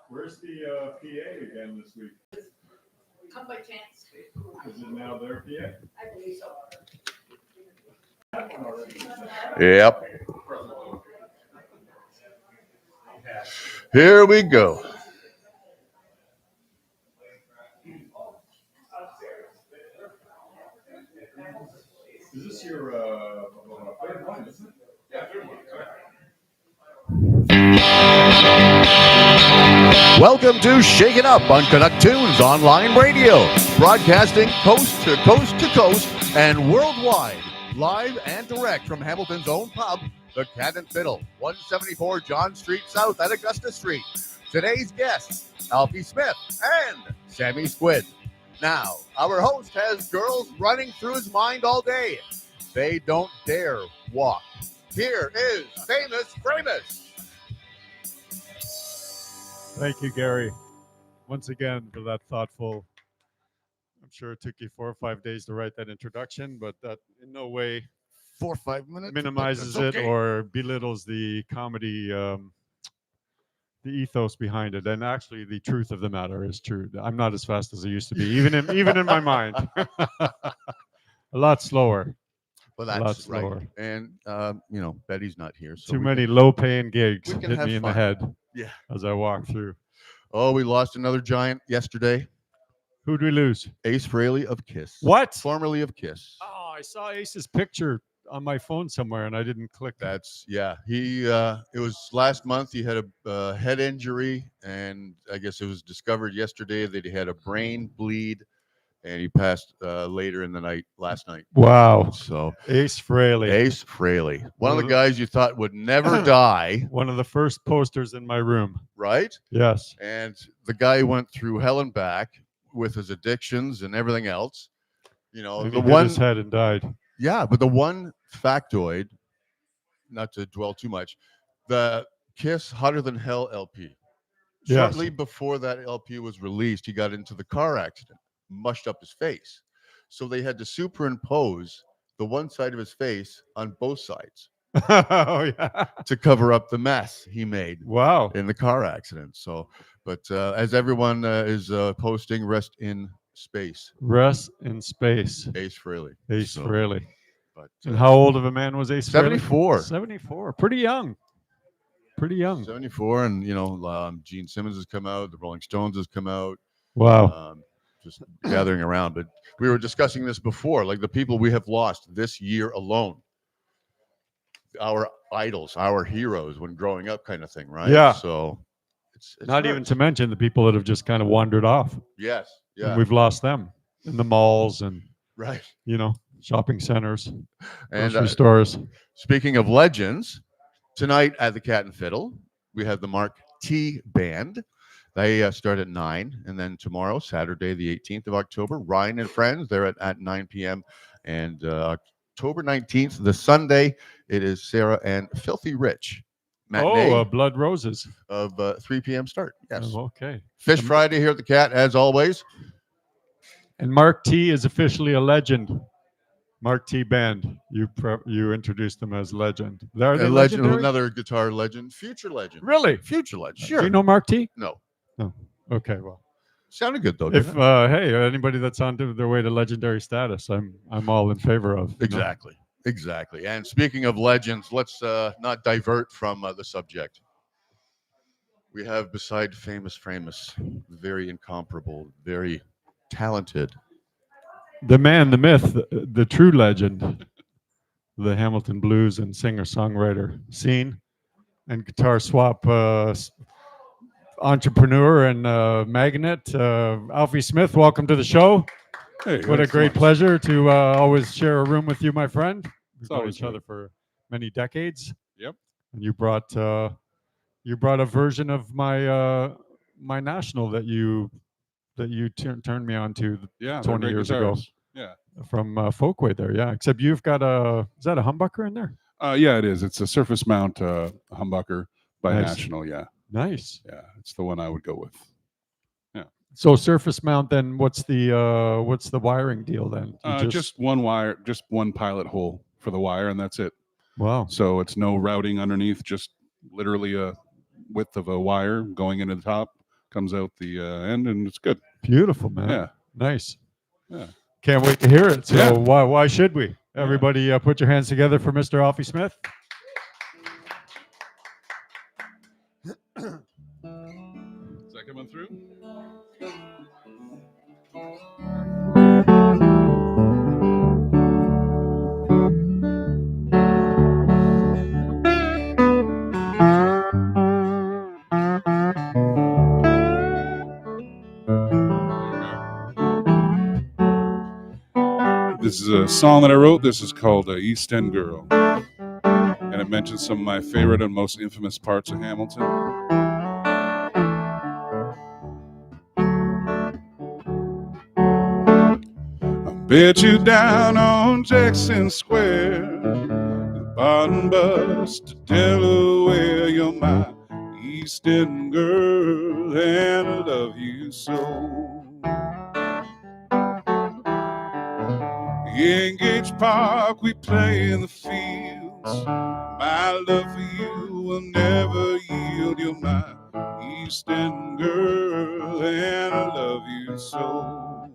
Where's the PA again this week? Come by chance. Is it now their PA? I believe so. Yep. Here we go. Is this your third one, isn't it? Yeah, third one. Welcome to Shake It Up on Canuck Tunes Online Radio, broadcasting coast to coast to coast and worldwide, live and direct from Hamilton's own pub, the Cat Fiddle, 174 John Street South at Augusta Street. Today's guests, Alfie Smith and Sammy Squid. Now, our host has girls running through his mind all day. They don't dare walk. Here is Famous Framus. Thank you, Gary, once again for that thoughtful. I'm sure it took you 4 or 5 days to write that introduction, but that in no way 4 or 5 minutes minimizes it or belittles the comedy, the ethos behind it. And actually, the truth of the matter is true. I'm not as fast as I used to be, even in my mind. A lot slower. Well, a lot that's slower. right. And Betty's not here, so Too many low-paying gigs we can hit have me in the fun. head. Yeah. As I walk through. Oh, we lost another giant yesterday. Who'd we lose? Ace Frehley of Kiss. What? Formerly of Kiss. Oh, I saw Ace's picture on my phone somewhere, and I didn't click. He. It was last month. He had a head injury, and I guess it was discovered yesterday that he had a brain bleed, and he passed later in the night last night. Wow. So Ace Frehley. Ace Frehley, one of the guys you thought would never die. One of the first posters in my room. Right? Yes. And the guy went through hell and back with his addictions and everything else. You know, And the he hit one his head and died. Yeah, but the one factoid, not to dwell too much, the Kiss Hotter Than Hell LP. Yes. Shortly before that LP was released, he got into the car accident, mushed up his face. So they had to superimpose the one side of his face on both sides Oh, yeah. to cover up the mess he made Wow. in the car accident. So, but as everyone is posting, rest in space. Rest in space. Ace Frehley. Ace So, Frehley. But, And how old of a man was Ace Frehley? 74. 74. Pretty young. Pretty young. 74, and Gene Simmons has come out, the Rolling Stones has come out. Wow. Just gathering around. But we were discussing this before, like the people we have lost this year alone. Our idols, our heroes when growing up, kind of thing, right? Yeah. So it's Not even hurts. to mention the people that have just kind of wandered off. Yes. And Yeah. we've lost them in the malls and, Right. shopping centers, And grocery stores. speaking of legends, tonight at the Cat and Fiddle, we have the Mark T Band. They start at 9, and then tomorrow, Saturday, the 18th of October, Ryan and Friends, they're at 9 p.m. And October 19th, the Sunday, it is Sarah and Filthy Rich. Matinee Blood Roses. of 3 p.m. start. Yes. Oh, okay. Fish Friday here at the Cat, as always. And Mark T is officially a legend. Mark T Band. You introduced them as legend. Are they A legend, legendary? another guitar legend, future legend. Really? Future legend. Do Sure. you know Mark T? No. Okay, well. Sounded good though. If Didn't it? hey, anybody that's on their way to legendary status, I'm all in favor of. Exactly. And speaking of legends, let's not divert from the subject. We have beside Famous Framus, the very incomparable, very talented. The man, the myth, the true legend, the Hamilton blues and singer-songwriter scene and guitar swap entrepreneur and magnate, Alfie Smith. Welcome to the show. Hey, What a thanks so great much. pleasure to always share a room with you, my friend. We've It's known always each other good. for many decades. Yep. And you brought a version of my national that you turned me on to Yeah, they're 20 great years ago. guitars. Yeah. From Folkway there, yeah. Except you've got is that a humbucker in there? Yeah, it is. It's a surface mount humbucker by Nice. National. Yeah. Nice. Yeah. It's the one I would go with. So surface mount, then what's the wiring deal then? You Just one wire, just one pilot hole for the wire, and that's it. wow. So it's no routing underneath, just literally a width of a wire going into the top comes out the end, and it's good. Beautiful, man. Yeah. Nice. Yeah. Can't wait to hear it. So Yeah. why should we? Everybody put your hands together for Mr. Alfie Smith. Is that coming through? This is a song that I wrote. This is called East End Girl. And it mentions some of my favorite and most infamous parts of Hamilton. I bet you down on Jackson Square, the bottom bus to Delaware. You're my East End girl, and I love you so. In Gage Park, we play in the fields. My love for you will never yield. You're my East End girl, and I love you so.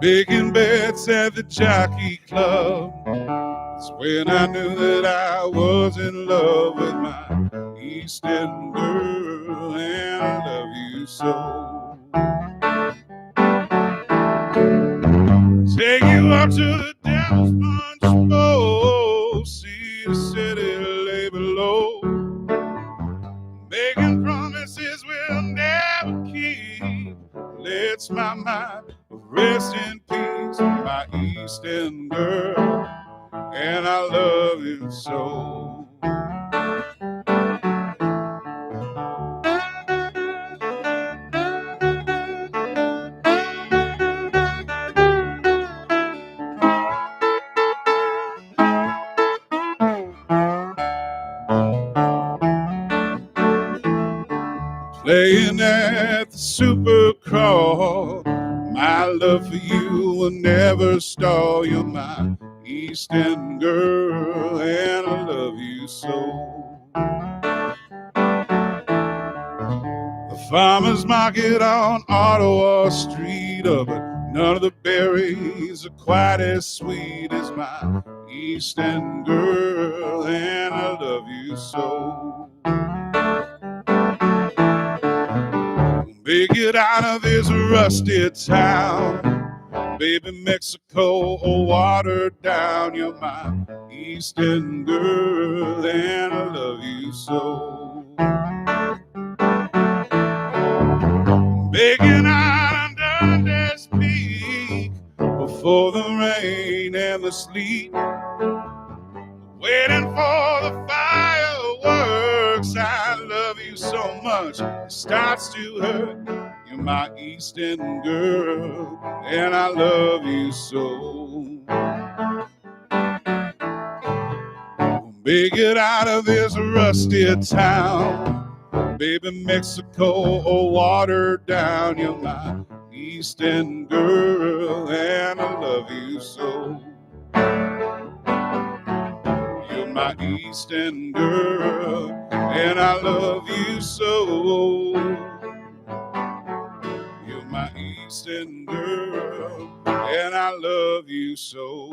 Making bets at the Jockey Club. It's when I knew that I was in love with my East End girl, and I love you so. Take you up to the Devil's Punch Bowl, see the city lay below, making promises we'll never keep. Let's my mind rest in peace, my East End girl, and I love you so. Playing at the Supercrawl, my love for you will never stall. You're my East End girl, and I love you so. The farmer's market on Ottawa Street, but none of the berries are quite as sweet as my East End girl, and I love you so. Make it out of this rusty town, baby, Mexico or watered down. You're my East End girl, and I love you so. Making out under this peak before the rain and the sleet, waiting for the fireworks. I love you so much, it starts to hurt. You're my East End girl, and I love you so. Make it out of this rusty town, baby, Mexico or watered down. You're my East End girl, and I love you so. My East End girl, and I love you so. You're my East End girl, and I love you so.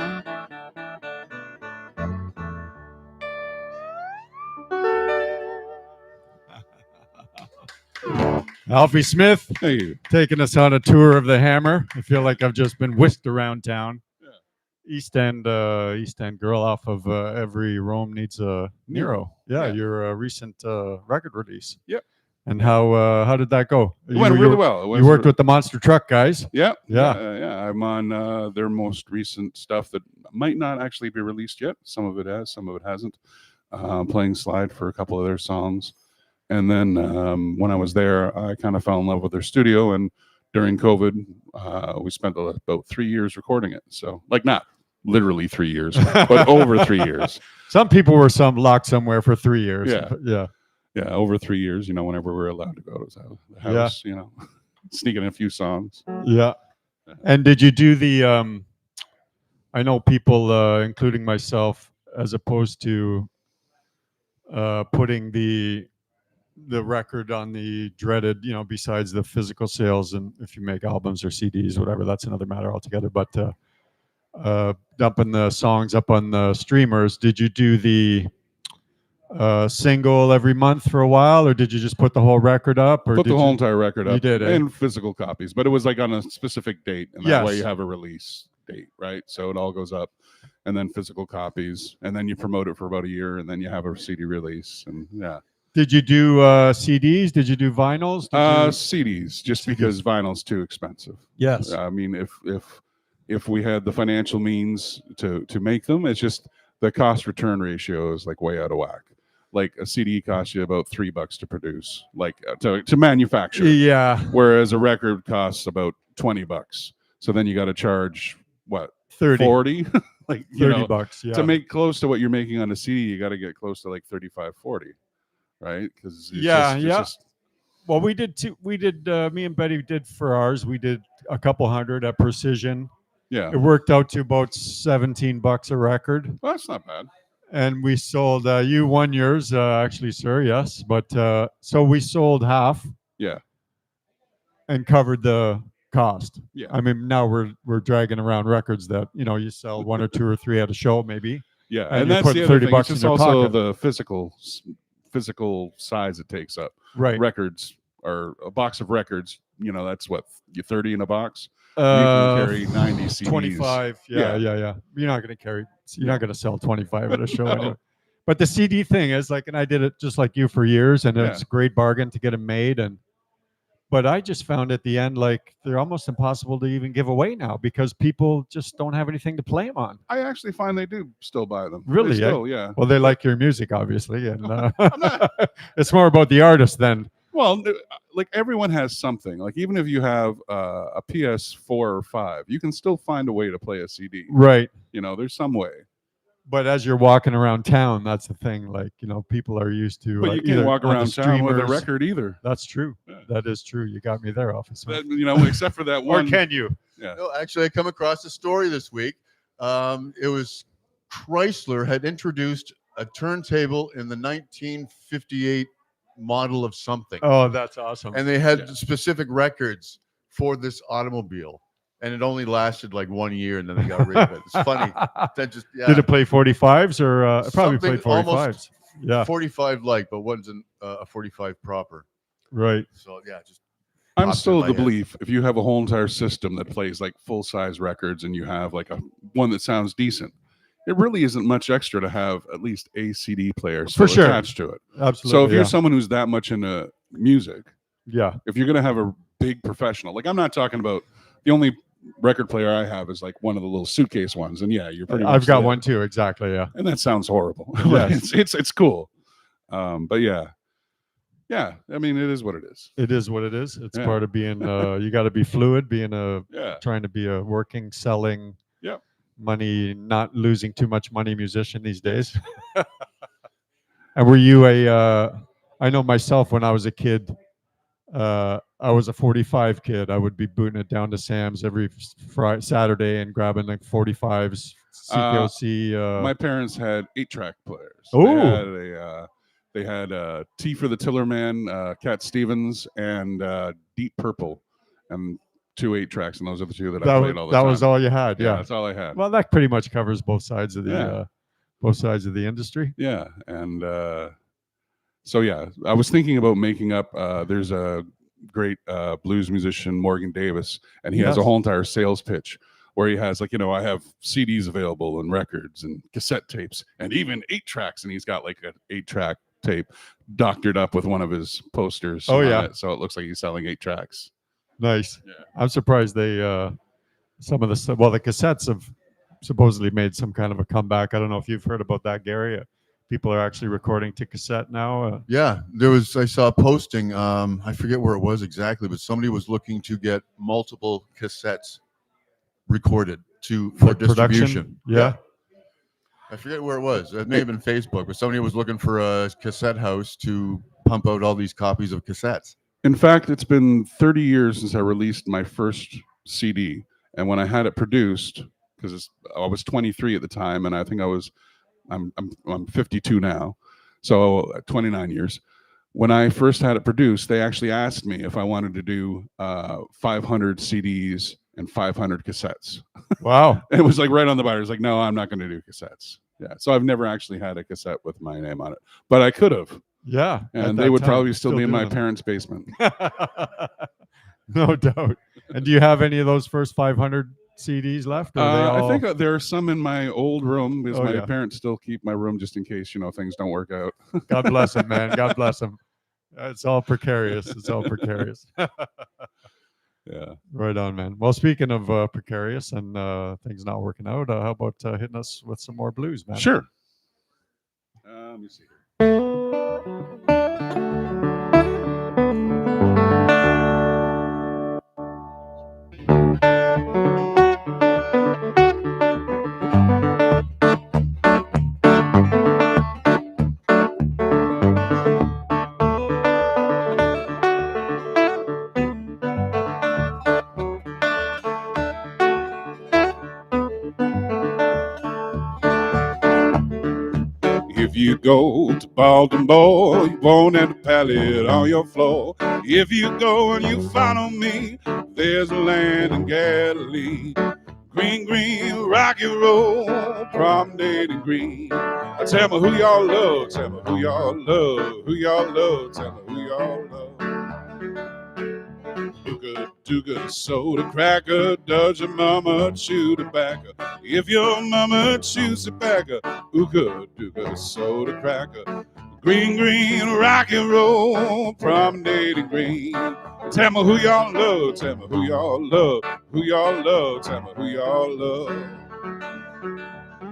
Alfie Smith, Hey, taking us on a tour of the Hammer. I feel like I've just been whisked around town. East End girl off of Every Rome Needs a Nero. Yeah, your recent record release. Yep. And how did that go? It went really well. You worked with the Monster Truck guys. Yeah. Yeah. I'm on their most recent stuff that might not actually be released yet. Some of it has, some of it hasn't. Playing slide for a couple of their songs. And then when I was there, I kind of fell in love with their studio. And during COVID, we spent about 3 years recording it. So, like, not literally 3 years, but over 3 years. Some people were locked somewhere for 3 years. Yeah. Yeah, over 3 years, whenever we were allowed to go to the house, sneaking in a few songs. Yeah. And did you do the, I know people, including myself, as opposed to putting the the record on the dreaded, besides the physical sales, and if you make albums or CDs, whatever, that's another matter altogether. But dumping the songs up on the streamers, did you do the single every month for a while, or did you just put the whole record up? Or Put the whole entire record up. You did, eh? In physical copies, but it was like on a specific date, and that way you have a release date, right? So it all goes up, and then physical copies, and then you promote it for about a year, and then you have a CD release, and yeah. Did you do CDs? Did you do vinyls? CDs, just because vinyl's too expensive. Yes. I mean, if we had the financial means to make them, it's just the cost return ratio is like way out of whack. Like a CD costs you about $3 to produce, like to manufacture. Yeah. Whereas a record costs about $20. So then you got to charge what? 30. 40? Like $30. Yeah. To make close to what you're making on a CD, you got to get close to like 35, 40, right? Because Well, we did too. We did. Me and Betty did for ours. We did a couple hundred at Precision. Yeah. It worked out to about $17 a record. Well, that's not bad. And we sold. You won yours, actually, sir. Yes, but so we sold half. Yeah. And covered the cost. Yeah. I mean, now we're dragging around records that you sell one or two or three at a show, maybe. Yeah, and that's the other thing. $30 It's in your also pocket. the physical size it takes up. Right. Records, or a box of records. That's what, 30 in a box. You can carry 90 CDs. 25. Yeah. You're not going to carry. You're not going to sell 25 at a show. No. Anyway. But the CD thing is and I did it just like you for years, and it's a great bargain to get them made. But I just found at the end, they're almost impossible to even give away now because people just don't have anything to play them on. I actually find they do still buy them. Really? Still, yeah. Well, they like your music, obviously, and it's more about the artist than. Well, like everyone has something. Like even if you have a PS4 or 5, you can still find a way to play a CD. Right. There's some way. But as you're walking around town, that's the thing. People are used to. But you can't walk around town with a record either. That's true. Yeah. That is true. You got me there, officer. Except for that one. Or can you? Yeah. No, actually, I come across a story this week. It was Chrysler had introduced a turntable in the 1958 model of something. Oh, that's awesome. And they had specific records for this automobile. And it only lasted like 1 year, and then they got rid of it. It's funny. That just Did it play 45s or it probably Something played 45s? Yeah, 45 but wasn't a 45 proper. Right. So just. I'm still of the belief if you have a whole entire system that plays like full size records, and you have like one that sounds decent, it really isn't much extra to have at least a CD player attached to it. Absolutely. So if you're someone who's that much into music, if you're gonna have a big professional, like I'm not talking about the only record player I have is like one of the little suitcase ones, and you're pretty much I've got there. one too, exactly. Yeah, and that sounds horrible. Yes. it's cool, but yeah, I mean, it is what it is. It is what it is. It's part of being you got to be fluid, being trying to be a working, selling, money, not losing too much money musician these days. And were you I know myself when I was a kid, I was a 45 kid. I would be booting it down to Sam's every Saturday and grabbing like 45s, CPOC. My parents had 8-track players. Oh, they had T for the Tillerman, Cat Stevens, and Deep Purple, and 2 8-tracks, and those are the two that I played all the time. That was all you had. Yeah, that's all I had. Well, that pretty much covers both sides of the industry. Yeah, and so I was thinking about making up. There's a great blues musician, Morgan Davis, and he has a whole entire sales pitch where he has I have CDs available and records and cassette tapes and even 8-tracks, and he's got like an 8-track tape doctored up with one of his posters. Oh yeah, so it looks like he's selling 8-tracks. Nice. Yeah. I'm surprised they some of the cassettes have supposedly made some kind of a comeback. I don't know if you've heard about that, Gary. People are actually recording to cassette now. I saw a posting. I forget where it was exactly, but somebody was looking to get multiple cassettes recorded for distribution. Yeah. I forget where it was. It may have been Facebook, but somebody was looking for a cassette house to pump out all these copies of cassettes. In fact, it's been 30 years since I released my first CD, and when I had it produced, because I was 23 at the time, and I think I'm 52 now, so 29 years. when I first had it produced, they actually asked me if I wanted to do 500 CDs and 500 cassettes. Wow. It was like right on the button. It was like, no, I'm not going to do cassettes. Yeah. So I've never actually had a cassette with my name on it, but I could have. Yeah. And they would probably still be in my doing parents' basement. No doubt. And do you have any of those first 500 CDs left? Or are they all... I think there are some in my old room because my yeah. parents still keep my room just in case, things don't work out. God bless them, man. God bless them. It's all precarious. It's all precarious. Yeah. Right on, man. Well, speaking of precarious and things not working out, how about hitting us with some more blues, man? Sure. Let me see here. If you go to Baltimore, you won't have a pallet on your floor. If you go and you follow me, there's a land in Galilee. Green, green, rocky road, promenade and green. Tell me who y'all love, tell me who y'all love, who y'all love, tell me who y'all love. Dooga, soda cracker, does your mama chew tobacco? If your mama chews tobacco, ooga, dooga, soda cracker. Green, green, rocky road, promenade and green. Tell me who y'all love, tell me who y'all love, who y'all love, tell me who y'all love.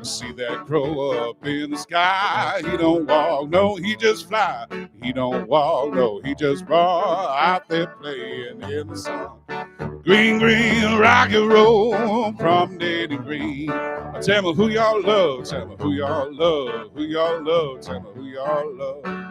See that crow up in the sky, he don't walk, no, he just fly. He don't walk, no, he just roar out there playing in the sun. Green, green, rocky road, promenade and green. Tell me who y'all love, tell me who y'all love, who y'all love, tell me who y'all love.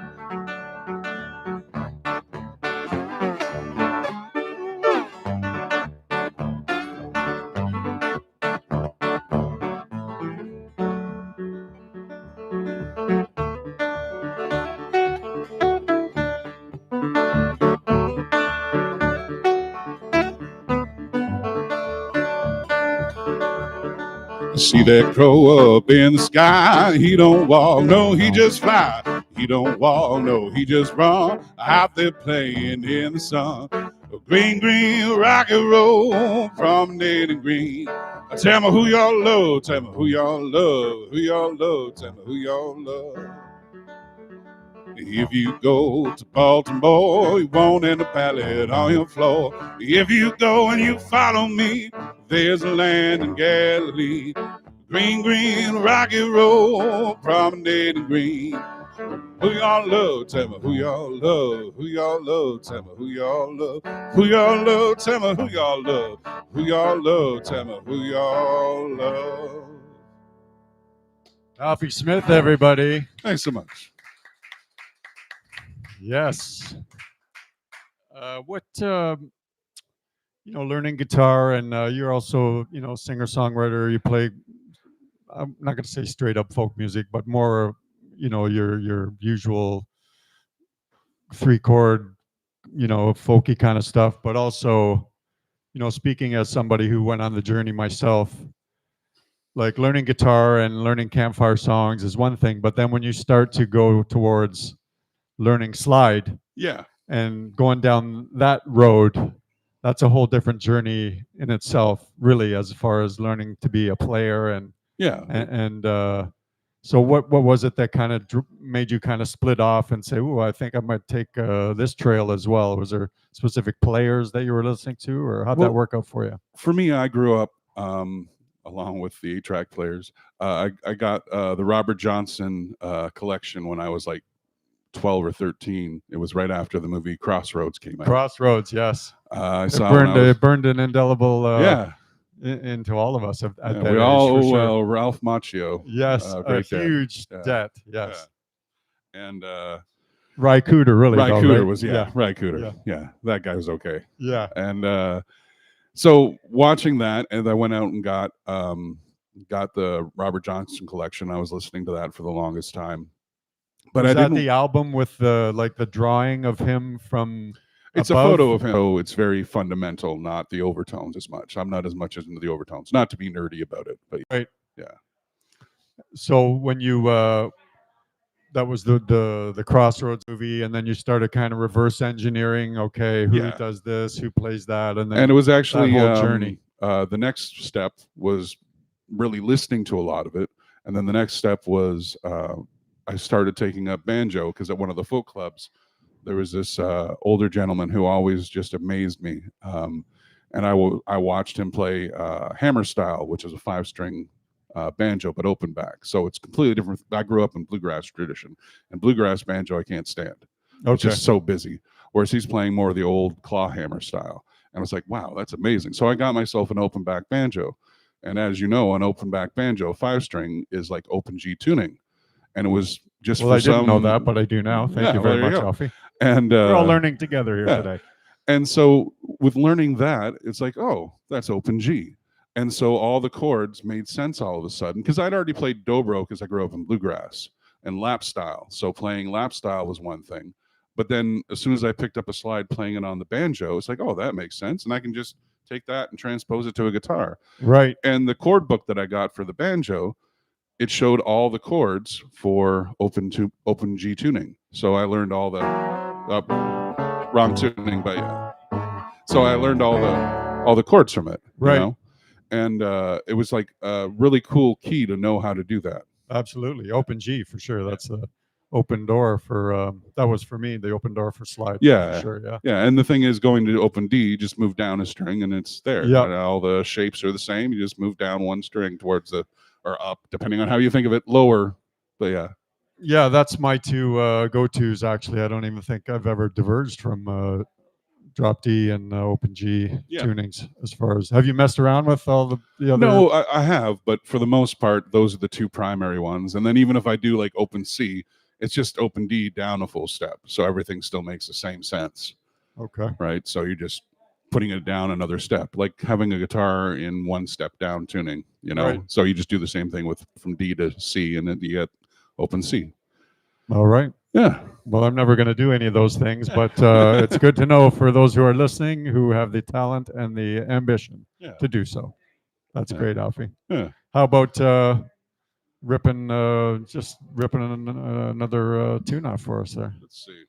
See that crow up in the sky, he don't walk, no, he just fly. He don't walk, no, he just run out there playing in the sun. Green, green, rocky road, promenade and green. Tell me who y'all love, tell me who y'all love, who y'all love, tell me who y'all love. If you go to Baltimore, you won't end a pallet on your floor. If you go and you follow me, there's a land in Galilee. Green, green, rocky road, promenade and green. Who y'all love, tell me who y'all love, who y'all love, tell me who y'all love, who y'all love, tell me who y'all love, who y'all love, tell me who y'all love. Alfie Smith, everybody. Thanks so much. Yes. Learning guitar, and you're also, singer-songwriter. You play, I'm not going to say straight up folk music, but more, your usual 3-chord, folky kind of stuff. But also, speaking as somebody who went on the journey myself, like learning guitar and learning campfire songs is one thing, but then when you start to go towards learning slide, yeah, and going down that road, that's a whole different journey in itself, really, as far as learning to be a player. And yeah, so what was it that kind of made you kind of split off and say, "Oh, I think I might take this trail as well"? Was there specific players that you were listening to, or how'd that work out for you? For me, I grew up along with the 8-track players. I got the Robert Johnson collection when I was like 12 or 13. It was right after the movie Crossroads came out. Crossroads, yes. I saw it burned an indelible into all of us at that we age, all for sure. Ralph Macchio. Yes, a huge debt. Yes. Yeah. And Ry Cooder, really. Ry though, Cooder right? was Ry Cooder. Yeah, that guy was okay. Yeah. And so watching that, and I went out and got the Robert Johnson collection. I was listening to that for the longest time. But Was I that didn't. the album with the drawing of him from It's above? a photo of him. So it's very fundamental, not the overtones as much. I'm not as much into the overtones. Not to be nerdy about it, but Right. yeah. So when you that was the Crossroads movie, and then you started kind of reverse engineering. Okay, who Yeah. does this? Who plays that? And then And it was actually whole journey. The next step was really listening to a lot of it, and then the next step was I started taking up banjo because at one of the folk clubs there was this older gentleman who always just amazed me, and I watched him play hammer style, which is a 5-string banjo but open back. So it's completely different. I grew up in bluegrass tradition, and bluegrass banjo I can't stand. It's Okay. just so busy. Whereas he's playing more of the old claw hammer style. And I was like, wow, that's amazing. So I got myself an open back banjo. And as you know, an open back banjo 5-string is like open G tuning. And it was just Well, for I didn't know some. that, but I do now. Thank Yeah, you well, very there you much, go. Alfie. And We're all learning together here yeah. today. And so with learning that, it's like, oh, that's open G. And so all the chords made sense all of a sudden because I'd already played dobro because I grew up in bluegrass and lap style. So playing lap style was one thing. But then as soon as I picked up a slide playing it on the banjo, it's like, oh, that makes sense. And I can just take that and transpose it to a guitar. Right. And the chord book that I got for the banjo, it showed all the chords for open G tuning. So I learned all the wrong tuning, but yeah. So I learned all the chords from it, Right. you know? And it was like a really cool key to know how to do that. Absolutely. Open G for sure. That's a open door for that was for me, the open door for slide. Yeah. For sure. Yeah. Yeah. And the thing is, going to open D, you just move down a string and it's there. Yeah. And all the shapes are the same. You just move down one string towards the, or up, depending on how you think of it, lower. But yeah. Yeah, that's my two go-tos actually. I don't even think I've ever diverged from drop D and open G tunings as far as. Have you messed around with all the other? No, I have, but for the most part, those are the two primary ones. And then even if I do like open C, it's just open D down a full step. So everything still makes the same sense. Okay. Right. So you're just putting it down another step, like having a guitar in one step down tuning, you know? Right. So you just do the same thing with from D to C, and then you get open C. All right. Yeah. Well, I'm never going to do any of those things, but it's good to know for those who are listening who have the talent and the ambition to do so. That's great, Alfie. Yeah. How about ripping another tune out for us there? Let's see.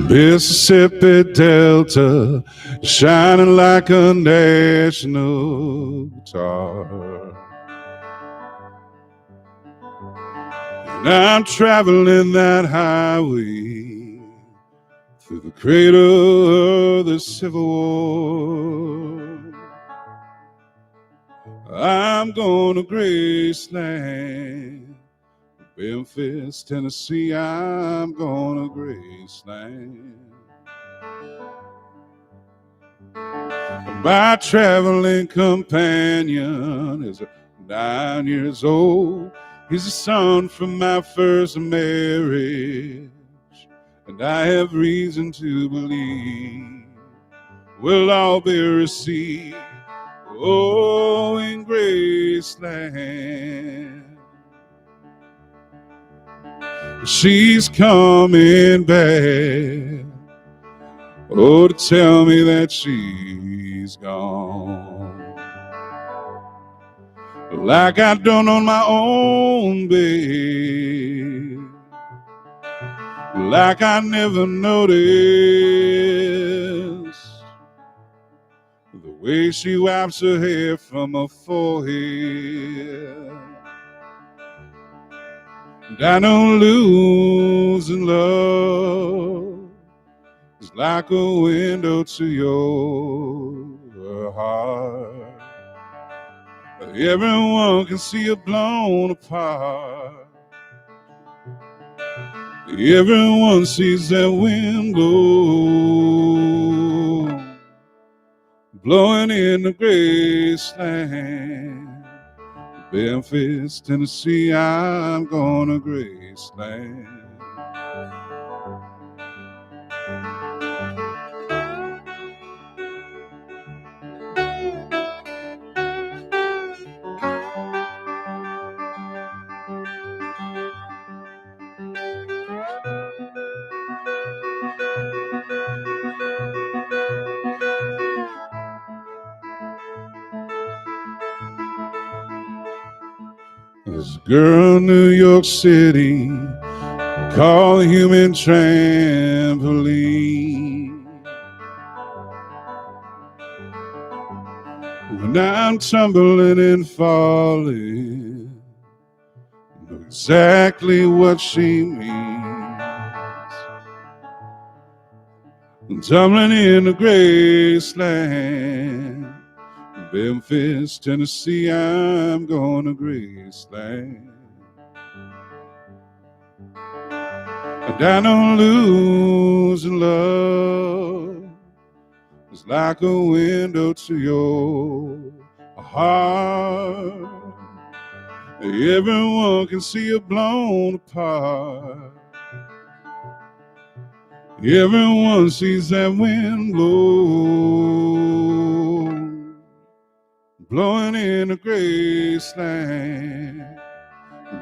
Mississippi Delta, shining like a national guitar. And I'm traveling that highway through the cradle of the Civil War. I'm going to Graceland, Memphis, Tennessee. I'm going to Graceland. My traveling companion is 9 years old. He's a son from my first marriage, and I have reason to believe we'll all be received, oh, in Graceland. She's coming back, oh, to tell me that she's gone. Like I done on my own, babe. Like I never noticed the way she wipes her hair from her forehead. And I know losing love is like a window to your heart. Everyone can see you blown apart. Everyone sees that wind blow, blowing in the Graceland. Memphis, Tennessee, I'm gonna Graceland. This girl in New York City called the human trampoline. When I'm tumbling and falling, I know exactly what she means. I'm tumbling in the Graceland. Memphis, Tennessee, I'm going to Graceland. And I know losing love is like a window to your heart. Everyone can see you blown apart. Everyone sees that wind blow, blowing in the Graceland.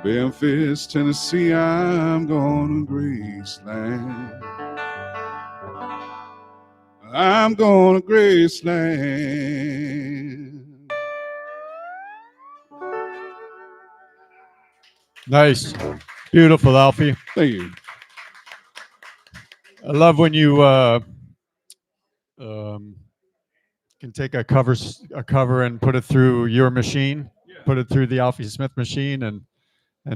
Memphis, Tennessee, I'm going to Graceland. I'm going to Graceland. Nice. Beautiful, Alfie. Thank you. I love when you can take a cover and put it through your machine, put it through the Alfie Smith machine, and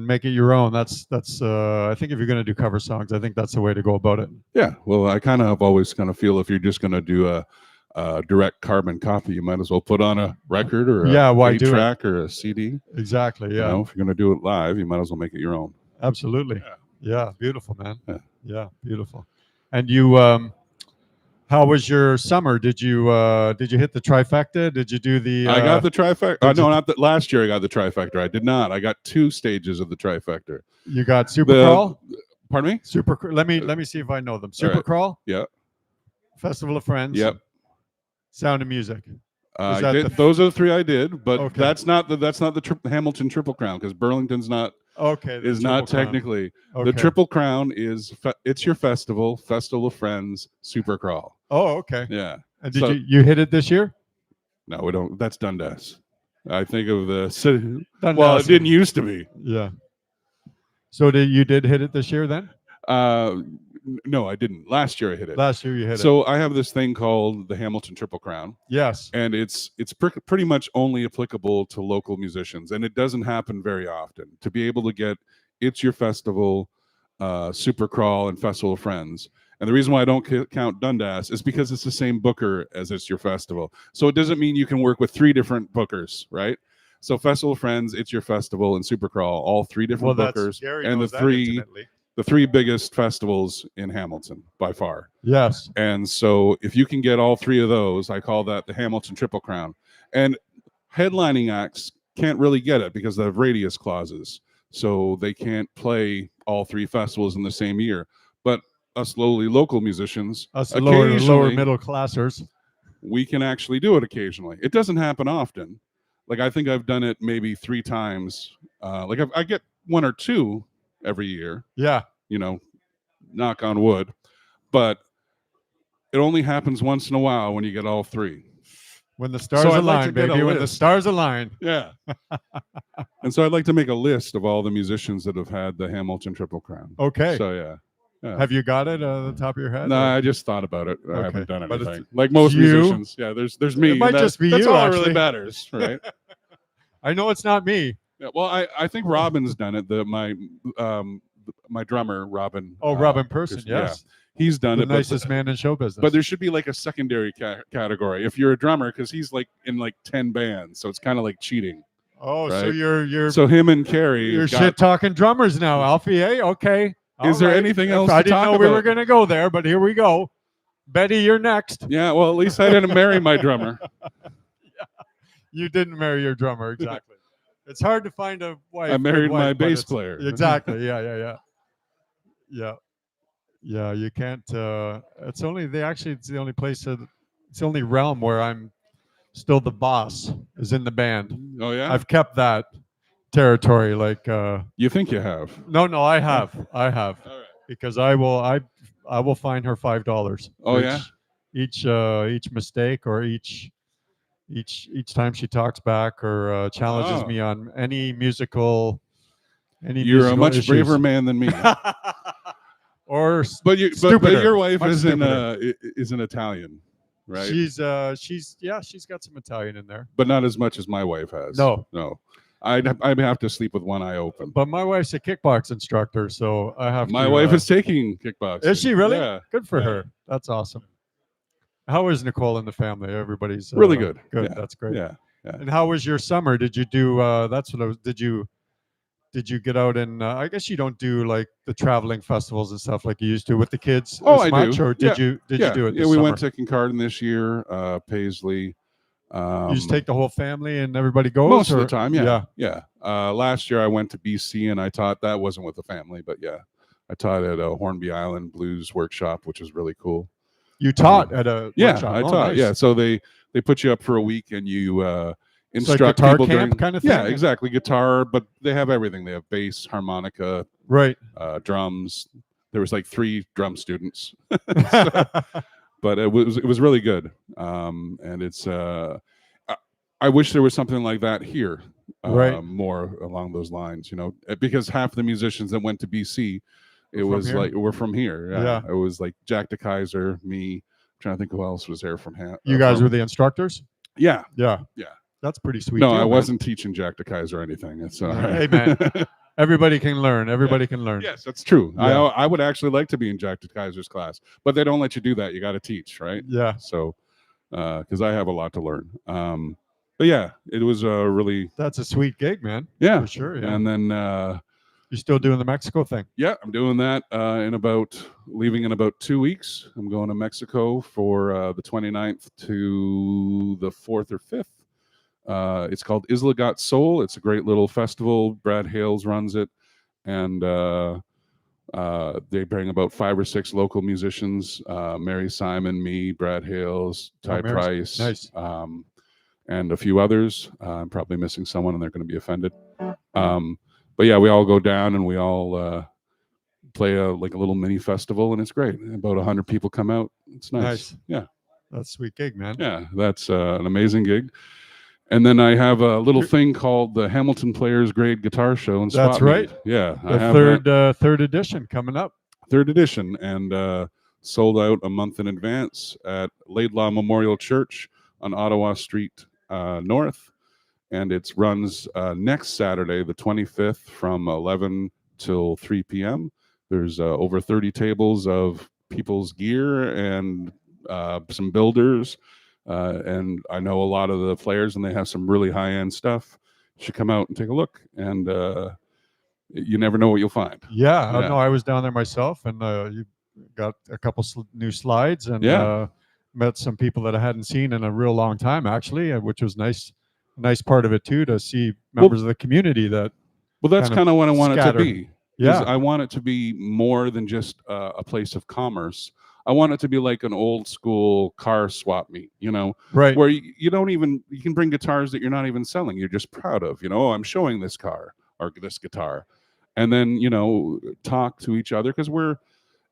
make it your own. That's I think if you're going to do cover songs, I think that's the way to go about it. Yeah, well, I kind of always kind of feel if you're just going to do a direct carbon copy, you might as well put on a record or a why do track or a CD. Exactly. Yeah. You know, if you're going to do it live, you might as well make it your own. Absolutely. Yeah. Beautiful, man. Yeah. Beautiful. And you, how was your summer? Did you hit the trifecta? Did you do the? I got the trifecta. No, not that. Last year I got the trifecta. I did not. I got 2 stages of the trifecta. You got Super Crawl? Pardon me? Let me see if I know them. Super right. Crawl? Yeah. Festival of Friends? Yep. Sound of Music? Those are the 3 I did, but Okay. that's not the Hamilton Triple Crown because Burlington's not. Okay. Is not technically. Okay. The Triple Crown is It's Your Festival of Friends, Super Crawl. Oh, okay. Yeah. And did you hit it this year? No, we don't. That's Dundas. I think of the city. Dundas. Well, it didn't used to be. Yeah. So you did hit it this year then? No, I didn't. Last year I hit it. Last year you hit it. So I have this thing called the Hamilton Triple Crown. Yes. And it's pretty much only applicable to local musicians, and it doesn't happen very often. To be able to get It's Your Festival, Super Crawl, and Festival of Friends. And the reason why I don't count Dundas is because it's the same booker as It's Your Festival. So it doesn't mean you can work with 3 different bookers, right? So Festival of Friends, It's Your Festival, and Super Crawl, all 3 different bookers, and the 3 biggest festivals in Hamilton by far. Yes. And so if you can get all 3 of those, I call that the Hamilton Triple Crown. And headlining acts can't really get it because they have radius clauses. So they can't play all 3 festivals in the same year. But us local musicians, us lower middle classers, we can actually do it occasionally. It doesn't happen often. Like I think I've done it maybe 3 times. Like I get 1 or 2 every year. Yeah. You know, knock on wood. But it only happens once in a while when you get all 3. When the stars align, baby. When the stars align. Yeah. And so I'd like to make a list of all the musicians that have had the Hamilton Triple Crown. Okay. So yeah. Yeah. Have you got it at the top of your head? No, or- I just thought about it. I Okay. haven't done But it's anything. Like most you. musicians, yeah. There's me. It might and just be that's you, all that actually. really matters, right? I know it's not me. Yeah, well, I think Robin's done it. My drummer Robin. Oh, Robin Person, Pearson, yeah. yes. He's done The it. nicest man in show business. But there should be like a secondary category if you're a drummer, because he's like in like 10 bands, so it's kind of like cheating. oh, so right? you're So him and Carrie. you're got- shit talking drummers now, Alfie. Eh? Okay. Is there anything else I to didn't talk know we were about? going to go there, but here we go. Betty, you're next. Yeah, well, at least I didn't marry my drummer. You didn't marry your drummer, exactly. It's hard to find a wife. I good married my wife, but bass it's- player. Exactly. Yeah. You can't. It's only it's the only place. It's the only realm where I'm still the boss is in the band. Oh yeah. I've kept that territory. Like, You think you have? no, I have, All right. because I will fine her $5. Oh, for yeah? each mistake or each time she talks back or challenges Oh. me on any musical. You're a much braver man than me. or But but stupider. your wife Much isn't stupider. isn't Italian, right? She's got some Italian in there. But not as much as my wife has. No. I'd have to sleep with one eye open. But my wife's a kickbox instructor, so I have My to. wife is taking kickboxing. Is she really? Yeah. Good for Yeah. her. That's awesome. How is Nicole and the family? Everybody's Really good. Good. Yeah. That's great. Yeah. And how was your summer? Did you do? That's what I was. Did you get out and? I guess you don't do like the traveling festivals and stuff like you used to with the kids. Oh, as I much, do. Or did you do it? Yeah, This we summer? went to Kincardine this year, Paisley. You just take the whole family and everybody goes. most of or- the time, yeah. Last year I went to BC and I taught. That wasn't with the family, but yeah, I taught at a Hornby Island Blues Workshop, which was really cool. You taught at a Yeah, workshop. I Oh, taught. nice. Yeah, so they put you up for a week and you It's like instruct guitar people camp during kind of Yeah, thing? exactly. Guitar, but they have everything. They have bass, harmonica, Right. drums. There was like 3 drum students, but it was really good. And it's I wish there was something like that here, Right. more along those lines, because half the musicians that went to BC, it Were from was here? like we're from here. Yeah. It was like Jack DeKaiser, me. I'm trying to think who else was there from. You guys were the instructors. Yeah. Yeah. Yeah. That's pretty sweet. No, deal, I man. wasn't teaching Jack DeKaiser or anything. It's Hey, man. Everybody can learn. Everybody can learn. Yes, that's true. Yeah. I would actually like to be in Jack DeKaiser's class, but they don't let you do that. You got to teach, right? Yeah. So, because I have a lot to learn. But yeah, it was a really That's a sweet gig, man. yeah. For sure. Yeah. And then You're still doing the Mexico thing. yeah, I'm doing that leaving in about 2 weeks. I'm going to Mexico for the 29th to the 4th or 5th. It's called Isla Got Soul. It's a great little festival. Brad Hales runs it, and they bring about 5 or 6 local musicians: Mary Simon, me, Brad Hales, Ty Mary's- Price, nice. and a few others. I'm probably missing someone, and they're going to be offended. But yeah, we all go down and we all play like a little mini festival, and it's great. About 100 people come out. It's nice. Nice. Yeah, That's a sweet gig, man. yeah, that's an amazing gig. And then I have a little thing called the Hamilton Players Grade Guitar Show in That's Swap right. Meet. Yeah, I The have third edition coming up. third edition, and sold out a month in advance at Laidlaw Memorial Church on Ottawa Street North. And it runs next Saturday, the 25th, from 11 till 3 p.m. There's over 30 tables of people's gear and some builders. And I know a lot of the players, and they have some really high-end stuff. You should come out and take a look. And you never know what you'll find. Yeah. Yeah. No, I was down there myself, and you got a couple new slides, and Yeah. met some people that I hadn't seen in a real long time, actually, which was nice. Nice part of it too, to see members of the community that. Well, that's kind of what I want it to scattered. be. Yeah. I want it to be more than just a place of commerce. I want it to be like an old school car swap meet, Right. where you don't even, you can bring guitars that you're not even selling. You're just proud of, oh, I'm showing this car or this guitar. And then, talk to each other, because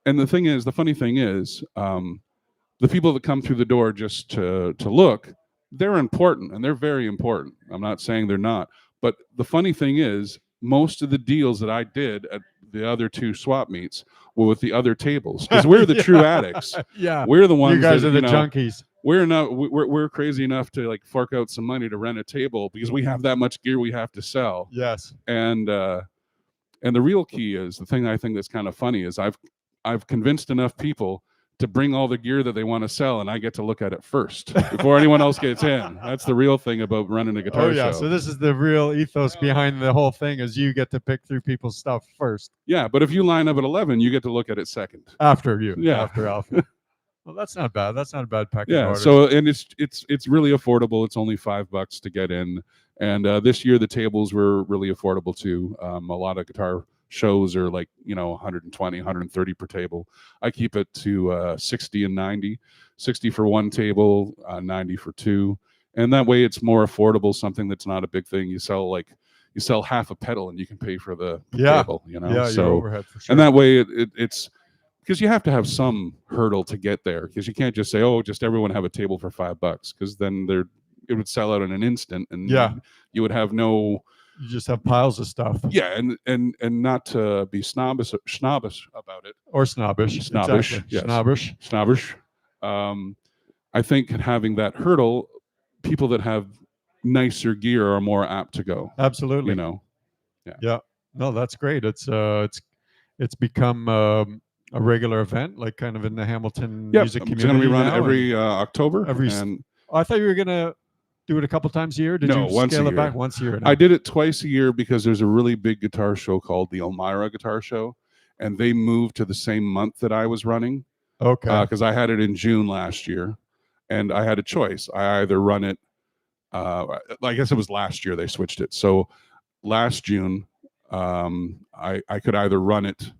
and the funny thing is, the people that come through the door just to look, they're important, and they're very important. I'm not saying they're not. But the funny thing is, most of the deals that I did at the other two swap meets were with the other tables because we're the true addicts. Yeah. We're the ones. You guys that, are the know, junkies. We're crazy enough to like fork out some money to rent a table because we have that much gear we have to sell. Yes. And the real key is the thing I think that's kind of funny is I've convinced enough people to bring all the gear that they want to sell, and I get to look at it first before anyone else gets in. That's the real thing about running a guitar show. So this is the real ethos behind the whole thing is you get to pick through people's stuff first. Yeah, but if you line up at 11, you get to look at it second. After you. Yeah. After Alfie. Well, that's not bad. That's not a bad pecking order. So and it's really affordable. It's only $5 to get in. And this year the tables were really affordable too. A lot of guitar shows are like 120, 130 per table. I keep it to 60 and 90, 60 for one table, 90 for two, and that way it's more affordable. Something that's not a big thing. You sell half a pedal and you can pay for the table. Yeah, so your overhead for sure. and that way it's because you have to have some hurdle to get there because you can't just say, oh, just everyone have a table for $5 because then it would sell out in an instant and you would have no. You just have piles of stuff. Yeah, and not to be snobbish about it. Or snobbish. Exactly. Yes. Snobbish. I think having that hurdle, people that have nicer gear are more apt to go. Absolutely. Yeah. No, that's great. It's become a regular event, like kind of in the Hamilton music community. It's going to be run every October. I thought you were going to do it a couple times a year? Did you scale it back once a year? I did it twice a year because there's a really big guitar show called the Elmira Guitar Show, and they moved to the same month that I was running. Okay. Because I had it in June last year, and I had a choice. I either run it, I guess it was last year they switched it. So last June, I could either run it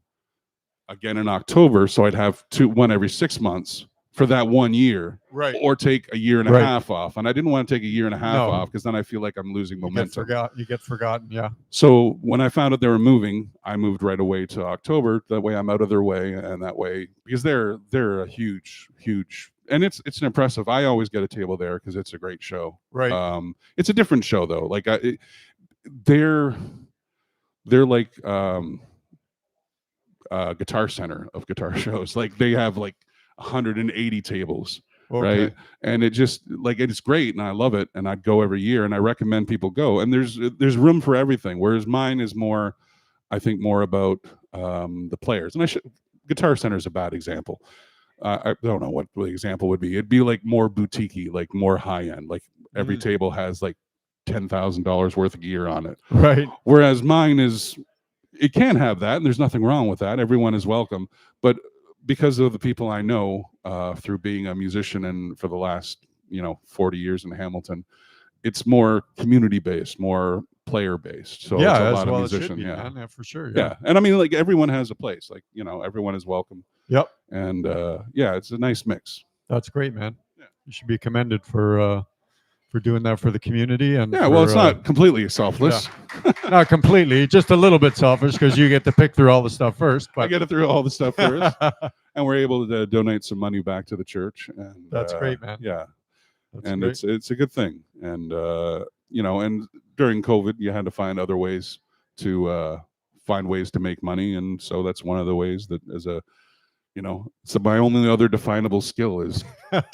again in October, so I'd have one every 6 months for that 1 year, right? Or take a year and a half off. And I didn't want to take a year and a half off because then I feel like I'm losing momentum. You get forgotten, yeah. So when I found out they were moving, I moved right away to October. That way I'm out of their way, and that way because they're a huge, and it's an impressive. I always get a table there because it's a great show. Right. It's a different show though. Like they're like Guitar Center of guitar shows. Like they have like 180 tables, right? And it just like it's great, and I love it, and I'd go every year, and I recommend people go. And there's room for everything. Whereas mine is more, I think, more about the players. And Guitar Center is a bad example. I don't know what the example would be. It'd be like more boutique-y, like more high end. Like every table has like $10,000 worth of gear on it, right? Whereas mine it can have that, and there's nothing wrong with that. Everyone is welcome, but because of the people I know through being a musician and for the last 40 years in Hamilton, it's more community based, more player based. So it's a lot of musicians. Yeah, for sure. Yeah, and I mean, like everyone has a place. Like everyone is welcome. Yep. And it's a nice mix. That's great, man. Yeah. You should be commended for doing that for the community. And well, it's not completely selfless. Yeah. Not completely, just a little bit selfish because you get to pick through all the stuff first. But I get it through all the stuff first, and we're able to donate some money back to the church. And that's great, man. Yeah, that's and great. it's a good thing. And and during COVID, you had to find other ways to find ways to make money, and so that's one of the ways that as a so my only other definable skill is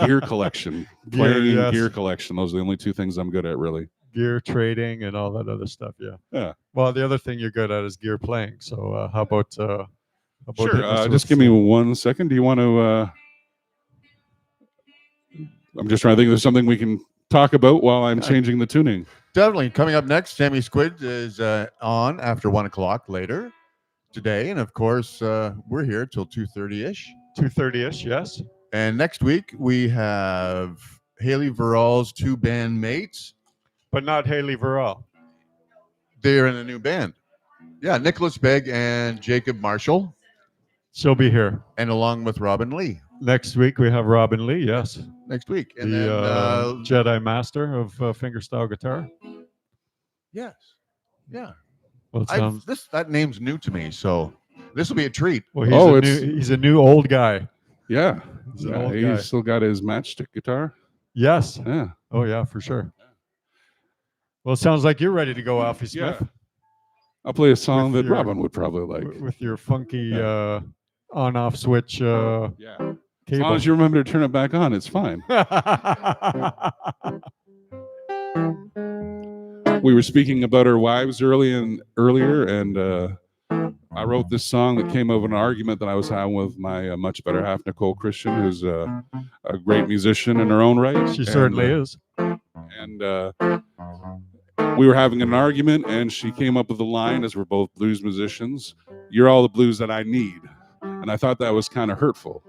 gear collection, playing and gear collection. Those are the only two things I'm good at, really. Gear trading and all that other stuff. Yeah. Yeah. Well, the other thing you're good at is gear playing. So how about sure. Just give me 1 second. Do you want to? I'm just trying to think. There's something we can talk about while I'm changing the tuning. Definitely. Coming up next, Sammy Squid is on after 1 o'clock later today, and of course we're here till 2:30ish. 2:30ish, yes. And next week we have Haley Verall's two bandmates, but not Haley Verall. They're in a new band. Yeah, Nicholas Begg and Jacob Marshall. She'll be here, and along with Robin Lee. Next week we have Robin Lee. Yes. Next week, and the then Jedi Master of fingerstyle guitar. Yes. Yeah. Well, that name's new to me, so this will be a treat. Well, he's a new old guy. Yeah, he's still got his matchstick guitar. Yes. Yeah. Oh yeah, for sure. Well, it sounds like you're ready to go, Alfie Smith. Yeah. I'll play a song With that your- Robin would probably like. with your funky on-off switch Yeah. As long cable. as you remember to turn it back on, it's fine. We were speaking about our wives earlier, and I wrote this song that came of an argument that I was having with my much better half, Nicole Christian, who's a great musician in her own right. She certainly is. And we were having an argument, and she came up with the line, as we're both blues musicians, "You're all the blues that I need." And I thought that was kind of hurtful.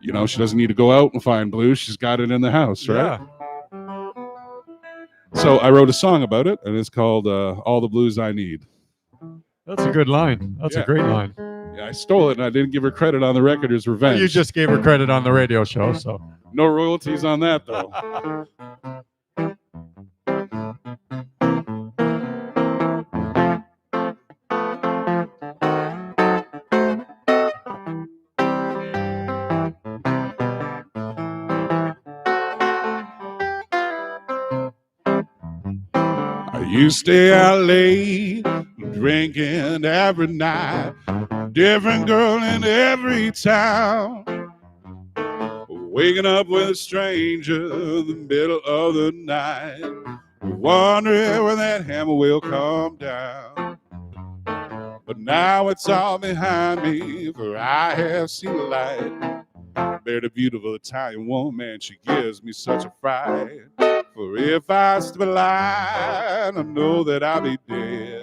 You know, she doesn't need to go out and find blues. She's got it in the house, right? Yeah. So I wrote a song about it, and it's called All the Blues I Need. That's a good line. That's a Yeah. great line. Yeah, I stole it, and I didn't give her credit on the record as revenge. You just gave her credit on the radio show, so. No royalties on that, though. I used to stay out late, drinking every night, different girl in every town. Waking up with a stranger in the middle of the night, wondering when that hammer will come down. But now it's all behind me, for I have seen the light. Married a beautiful Italian woman, she gives me such a fright. For if I step a line, I know that I'll be dead.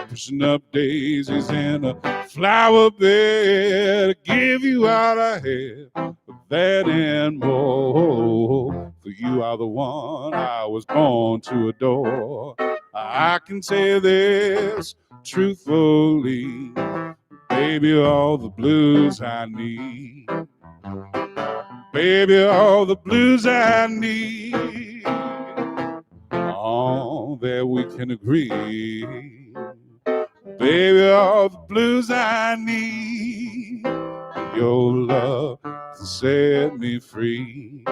Pushing up daisies in a flower bed, to give you all I have, that and more. For you are the one I was born to adore. I can say this truthfully, baby, all the blues I need. Baby, all the blues I need. All that we can agree. Baby, all the blues I need. Your love to set me free.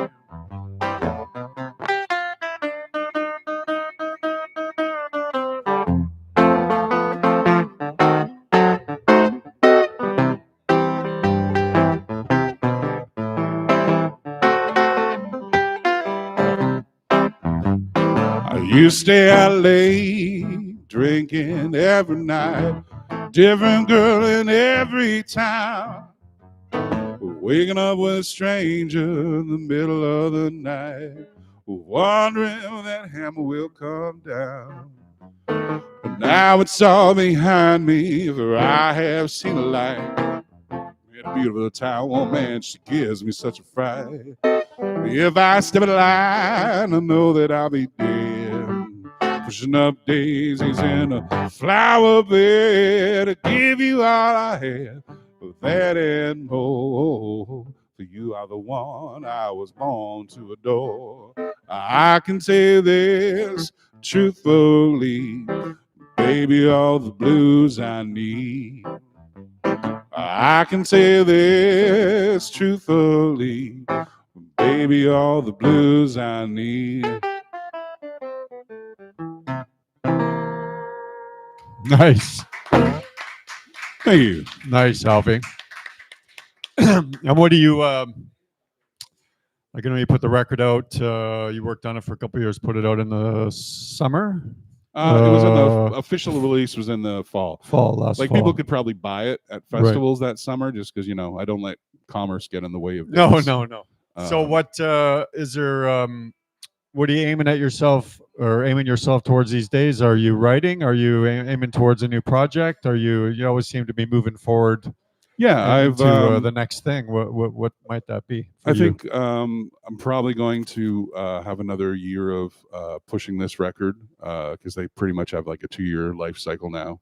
You stay out late, drinking every night, different girl in every town. Waking up with a stranger in the middle of the night, wondering when that hammer will come down. But now it's all behind me, for I have seen a light. In a beautiful town, woman, she gives me such a fright. If I step in line, I know that I'll be dead. Pushing up daisies in a flower bed, to give you all I have, that and more. For you are the one I was born to adore. I can say this truthfully, baby, all the blues I need. I can say this truthfully, baby, all the blues I need. Nice. Thank you. Nice, Alfie. And what do you, like, I know you put the record out, you worked on it for a couple of years, put it out in the summer? It was in the official release was in the fall. Last Like fall. people could probably buy it at festivals that summer, just because I don't let commerce get in the way of No. dates. So what is there? What are you aiming at yourself, or aiming yourself towards these days? Are you writing? Are you aiming towards a new project? Are you always seem to be moving forward? Yeah, into the next thing. What might that be? I think I'm probably going to have another year of pushing this record, because they pretty much have like a 2-year life cycle now,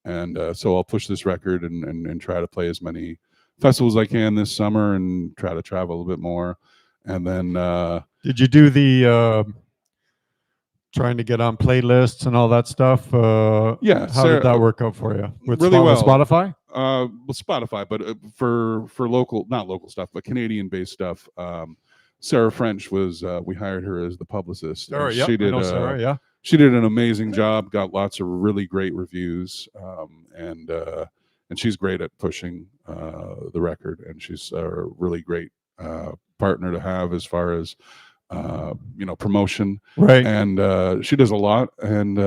and so I'll push this record and try to play as many festivals as I can this summer and try to travel a little bit more. And then did you do the trying to get on playlists and all that stuff? Yeah. How did that work out for you? With really well. Spotify? With Spotify, but for local, not local stuff, but Canadian-based stuff. Sarah French was we hired her as the publicist. Sarah, and yeah, she did. I know Sarah, yeah. she did an amazing job. Got lots of really great reviews, and she's great at pushing the record, and she's a really great partner to have as far as promotion. Right. And she does a lot, and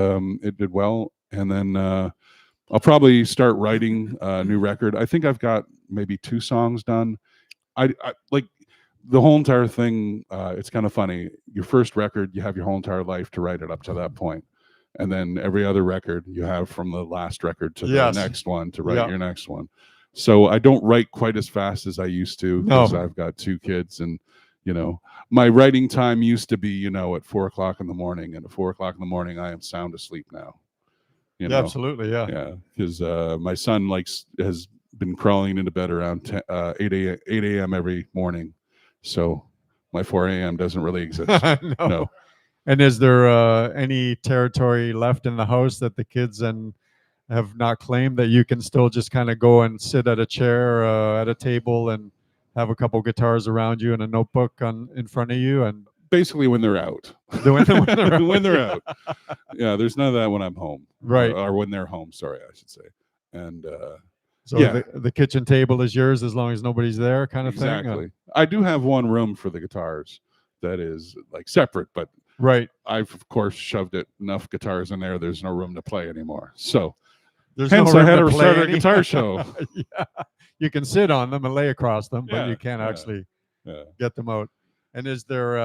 it did well. And then I'll probably start writing a new record. I think I've got maybe 2 songs done. I like the whole entire thing. It's kind of funny. Your first record, you have your whole entire life to write it up to that point, and then every other record you have from the last record to Yes. the next one to write Yeah. your next one. So I don't write quite as fast as I used to because I've got 2 kids, and my writing time used to be at 4 o'clock in the morning, and at 4 o'clock in the morning I am sound asleep now. Yeah, absolutely. Yeah. Yeah, because my son has been crawling into bed around 8 a.m. every morning, so my 4 a.m. doesn't really exist. No. And is there any territory left in the house that the kids have not claimed, that you can still just kind of go and sit at a chair at a table and have a couple guitars around you and a notebook in front of you? And basically when they're out. when they're out. Yeah, there's none of that when I'm home. Right. Or when they're home, sorry, I should say. And so yeah. the kitchen table is yours as long as nobody's there, kind of thing? Exactly. I do have one room for the guitars that is like separate, but right. I've of course shoved enough guitars in there. There's no room to play anymore. So there's hence no I had room to to start play a guitar show. Yeah. You can sit on them and lay across them, but Yeah, you can't yeah, actually yeah. get them out. And is there,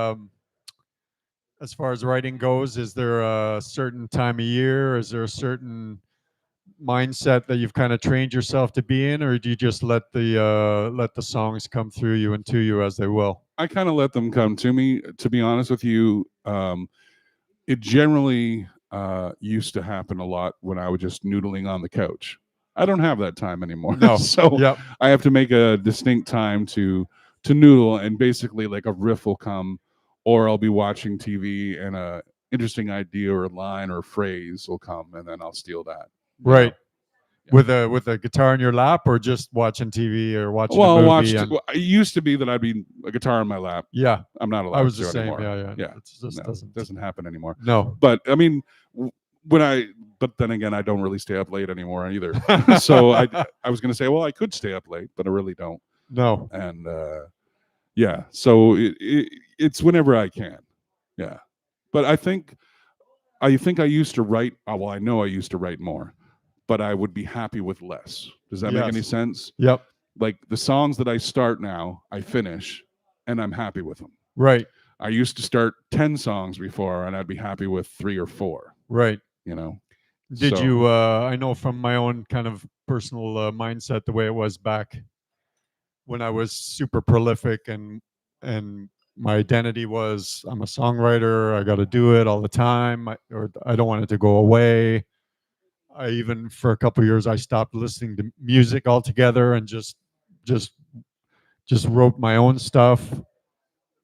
as far as writing goes, is there a certain time of year? Is there a certain mindset that you've kind of trained yourself to be in, or do you just let the songs come through you and to you as they will? I kind of let them come to me. To be honest with you, it generally used to happen a lot when I was just noodling on the couch. I don't have that time anymore. No. So Yep. I have to make a distinct time to noodle, and basically like a riff will come, or I'll be watching TV and a interesting idea or a line or a phrase will come, and then I'll steal that. Right. Yeah. With a guitar in your lap, or just watching TV or watching Well, a movie? it used to be that I'd be a guitar in my lap. Yeah. I'm not allowed I was to the same. anymore. Yeah. It just No, doesn't happen anymore. No. But I mean, but then again, I don't really stay up late anymore either. So I was going to say, well, I could stay up late, but I really don't. No. And yeah, so it's whenever I can. Yeah. But I think I used to write. Well, I know I used to write more, but I would be happy with less. Does that make any sense? Yep. Like the songs that I start now, I finish, and I'm happy with them. Right. I used to start 10 songs before, and I'd be happy with 3 or 4. Right. Did you? I know from my own kind of personal mindset, the way it was back when I was super prolific, and my identity was, I'm a songwriter. I got to do it all the time, or I don't want it to go away. I even, for a couple of years, I stopped listening to music altogether and just wrote my own stuff,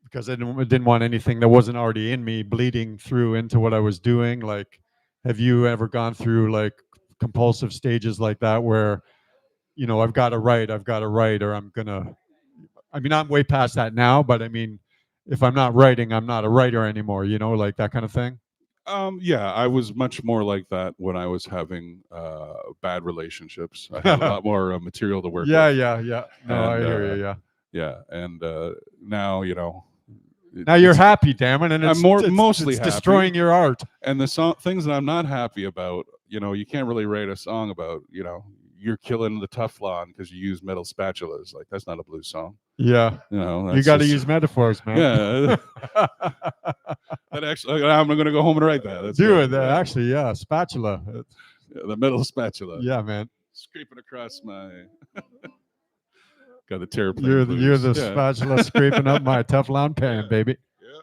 because I didn't want anything that wasn't already in me bleeding through into what I was doing. Like, have you ever gone through like compulsive stages like that where, I've got to write, or I'm way past that now, but I mean, if I'm not writing, I'm not a writer anymore, like that kind of thing? Yeah, I was much more like that when I was having bad relationships. I had a lot more material to work with. Yeah. No, I And, hear you. Yeah. Yeah, and now, Now you're happy, damn it, and I'm mostly it's happy. destroying your art. And the things that I'm not happy about, you can't really write a song about, you're killing the Teflon because you use metal spatulas. Like, that's not a blues song. Yeah. You got to use metaphors, man. Yeah. That actually, I'm going to go home and write that. That's Do good. it. Actually, yeah. Spatula. Yeah, the metal spatula. Yeah, man. Scraping across my. Got the terror. You're the spatula scraping up my Teflon pan, baby. Yeah.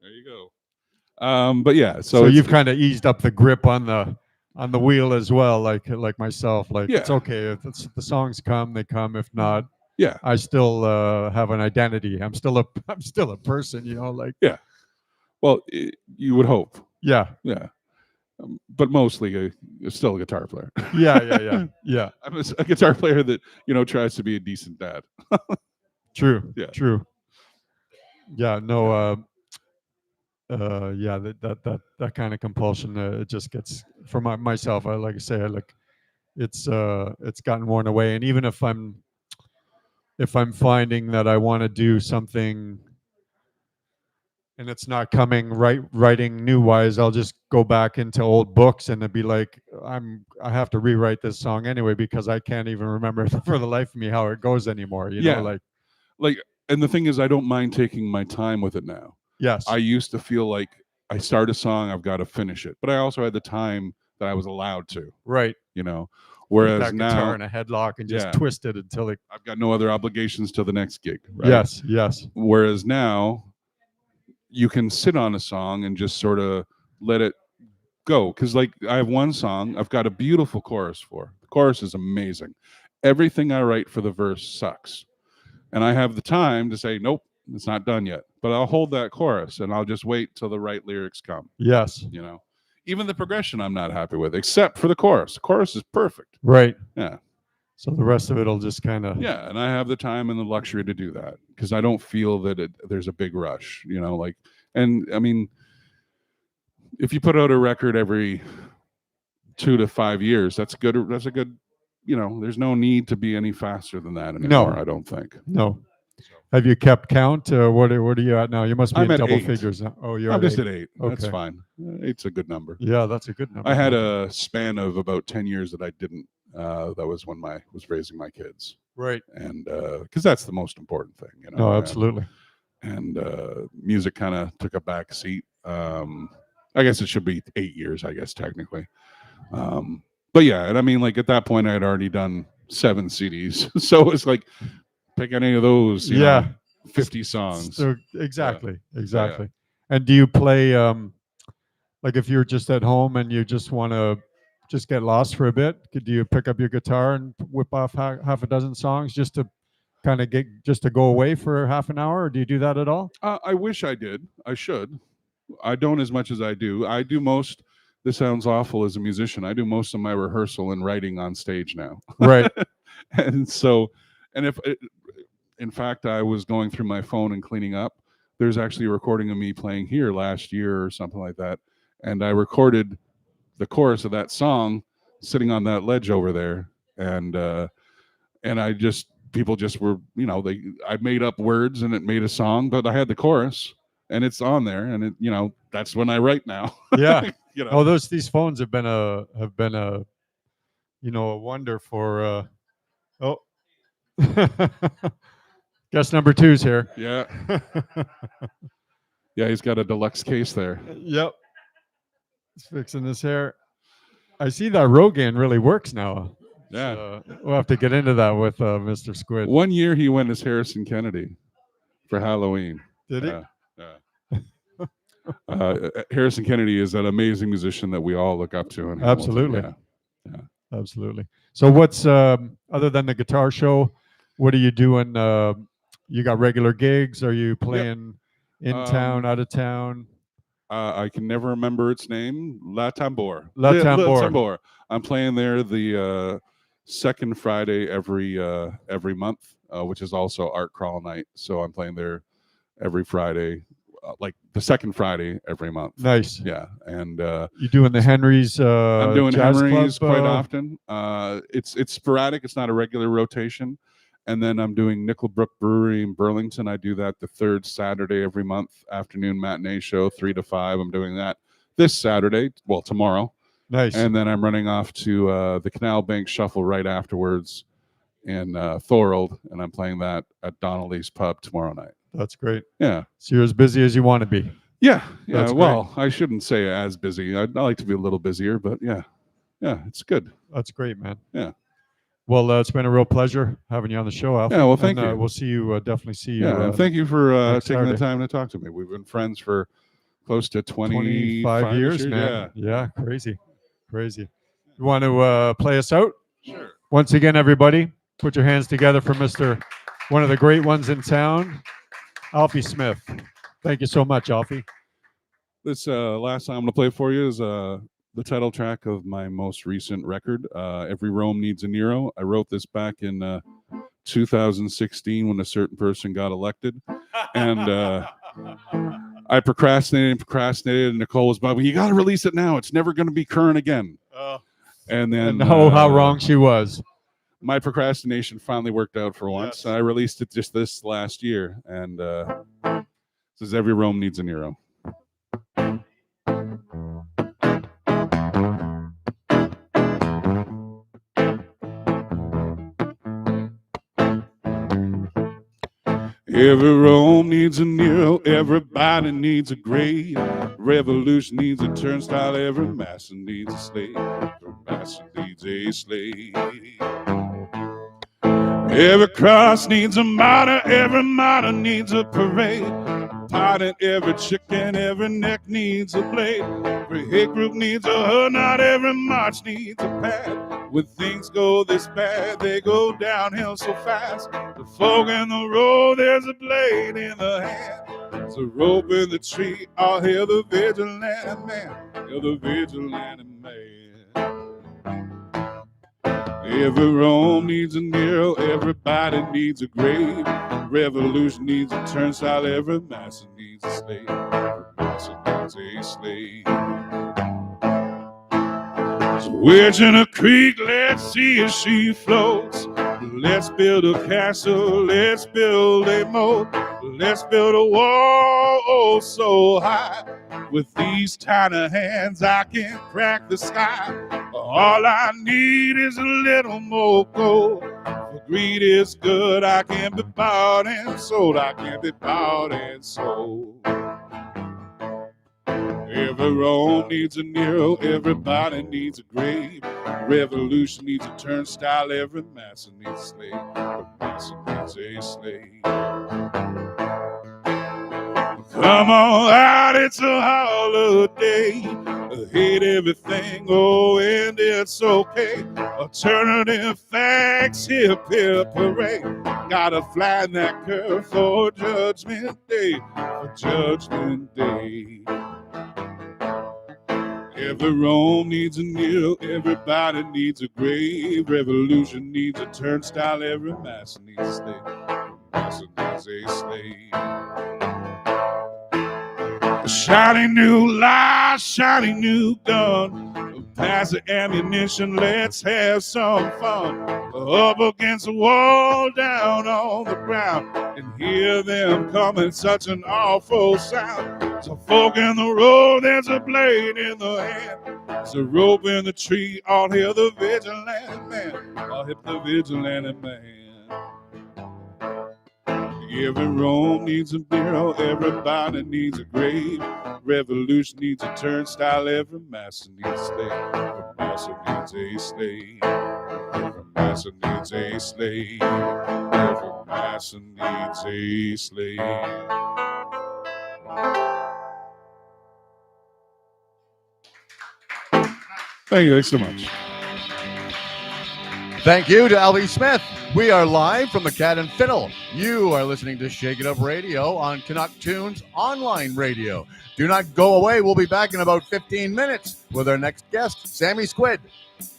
There you go. But yeah, so you've kind of eased up the grip on the wheel as well, like myself. Like, it's okay if the songs come, they come. If not, yeah, I still have an identity. I'm still a person, like. Yeah. Well, you would hope. Yeah. Yeah. But mostly still a guitar player. Yeah. I'm a guitar player that, tries to be a decent dad. True. Yeah. True. Yeah. No. yeah, that kind of compulsion, it just gets for myself. I like I say, it's gotten worn away. And even if I'm finding that I want to do something and it's not coming writing new wise, I'll just go back into old books and it'd be like I have to rewrite this song anyway because I can't even remember for the life of me how it goes anymore. You Yeah. know, Like, and the thing is, I don't mind taking my time with it now. yes, I used to feel like I start a song, I've got to finish it, but I also had the time that I was allowed to, right. you know. Put Whereas that guitar now in a headlock and just Yeah. twist it until it. I've got no other obligations till the next gig, right? Yes. Whereas now you can sit on a song and just sort of let it go. Because, like, I have one song I've got a beautiful chorus for. The chorus is amazing. Everything I write for the verse sucks. And I have the time to say, nope, it's not done yet. But I'll hold that chorus and I'll just wait till the right lyrics come. Yes. You know, even the progression I'm not happy with, except for the chorus. The chorus is perfect. Right. Yeah. So the rest of it'll just kind of. Yeah, and I have the time and the luxury to do that because I don't feel that there's a big rush, you know, like, and I mean, if you put out a record every 2 to 5 years, that's good. That's a good, you know, there's no need to be any faster than that anymore, I don't think. No. Have you kept count? What are you at now? You must be I'm in at double 8. figures now. Oh, you're I'm at just 8. at 8. That's Okay. fine. 8's a good number. Yeah, that's a good number. I had a span of about 10 years that I didn't. That was when I was raising my kids. Right. And because that's the most important thing, you know. No, absolutely. And music kind of took a back seat. I guess it should be 8 years, I guess, technically. But yeah, and I mean, like, at that point, I had already done 7 CDs. So it's like, pick any of those, you know, 50 songs. So exactly. And do you play, like, if you're just at home and you just want to just get lost for a bit, do you pick up your guitar and whip off half a dozen songs just to kind of just to go away for half an hour, or do you do that at all? I wish I did. I should. I don't as much as I do. I do most. This sounds awful as a musician. I do most of my rehearsal and writing on stage now. Right. And so, and in fact, I was going through my phone and cleaning up. There's actually a recording of me playing here last year or something like that. And I recorded the chorus of that song sitting on that ledge over there. And I just, people just were, you know, I made up words and it made a song, but I had the chorus and it's on there, and it, you know, that's when I write now. Yeah. You know. Oh, these phones have been a you know, a wonder for oh. Guest number 2's here. Yeah. Yeah, he's got a deluxe case there. Yep. He's fixing his hair. I see that Rogaine really works now. Yeah. So, we'll have to get into that with Mr. Squid. One year he went as Harrison Kennedy for Halloween. Did he? Yeah. Harrison Kennedy is an amazing musician that we all look up to. In Hamilton. Absolutely. Yeah. Absolutely. So what's other than the guitar show, what are you doing? You got regular gigs? Are you playing in town, out of town? I can never remember its name. La Tambor. La Tambor. I'm playing there the second Friday every month, which is also Art Crawl night. So I'm playing there every Friday, like the second Friday every month. Nice. Yeah, and you doing the Henry's? I'm doing Jazz Henry's Club, quite often. It's sporadic. It's not a regular rotation. And then I'm doing Nickelbrook Brewery in Burlington. I do that the third Saturday every month, afternoon matinee show, 3 to 5. I'm doing that this Saturday, well, tomorrow. Nice. And then I'm running off to the Canal Bank Shuffle right afterwards in Thorold, and I'm playing that at Donnelly's Pub tomorrow night. That's great. Yeah. So you're as busy as you want to be. Yeah. That's well, I shouldn't say as busy. I like to be a little busier, but yeah, it's good. That's great, man. Yeah. Well, it's been a real pleasure having you on the show, Alfie. Yeah, well, thank you. We'll see you. Definitely see you. Yeah, and thank you for taking Saturday. the time to talk to me. We've been friends for close to 25 years, man. Yeah, crazy. You want to play us out? Sure. Once again, everybody, put your hands together for one of the great ones in town, Alfie Smith. Thank you so much, Alfie. This last song I'm going to play for you is the title track of my most recent record, Every Rome Needs a Nero. I wrote this back in 2016 when a certain person got elected. And I procrastinated, and Nicole was bugging, you got to release it now. It's never going to be current again. And then And how wrong she was. My procrastination finally worked out for once. Yes. I released it just this last year, and says every Rome needs a Nero. Every Rome needs a Nero, everybody needs a grave. Revolution needs a turnstile, every master needs a slave. Every master needs a slave. Every cross needs a martyr, every martyr needs a parade. A pardon, every chicken, every neck needs a blade. Every hate group needs a hood, not every march needs a pad. When things go this bad, they go downhill so fast. The fog in the road, there's a blade in the hand. There's a rope in the tree, I'll hear the vigilante man. Hear the vigilante man. Every Rome needs a Nero, everybody needs a grave. Revolution needs a turnstile, every master needs a slave. Every master needs a slave. So wedge in a creek, let's see if she floats. Let's build a castle, let's build a moat. Let's build a wall, oh so high. With these tiny hands I can crack the sky. All I need is a little more gold. For greed is good, I can be bought and sold. I can be bought and sold. Every Rome needs a Nero, everybody needs a grave. Revolution needs a turnstile, every master needs a slave. Every master needs a slave. Come on out, it's a holiday. I hate everything, oh, and it's okay. Alternative facts, hip, hip, hooray. Gotta flatten that curve for Judgment Day, for Judgment Day. Every Rome needs a Nero, everybody needs a grave. Revolution needs a turnstile, every master needs a slave. Every master needs a slave. A shiny new light, shiny new gun. Pass the ammunition, let's have some fun. Up against the wall, down on the ground, and hear them coming, such an awful sound. There's a fork in the road, there's a blade in the hand. There's a rope in the tree, I'll hear the vigilante man. I'll hit the vigilante man. Every Rome needs a Nero, everybody needs a grave. Revolution needs a turnstile, every master needs a slave. Every master needs a slave. Every master needs a slave. Every master needs a slave. Thank you, thanks so much. Thank you to Alfie Smith. We are live from the Cat and Fiddle. You are listening to Shake It Up Radio on Canuck Tunes Online Radio. Do not go away. We'll be back in about 15 minutes with our next guest, Sammy Squid.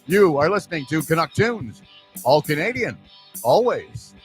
You are listening to Canuck Tunes. All Canadian, always.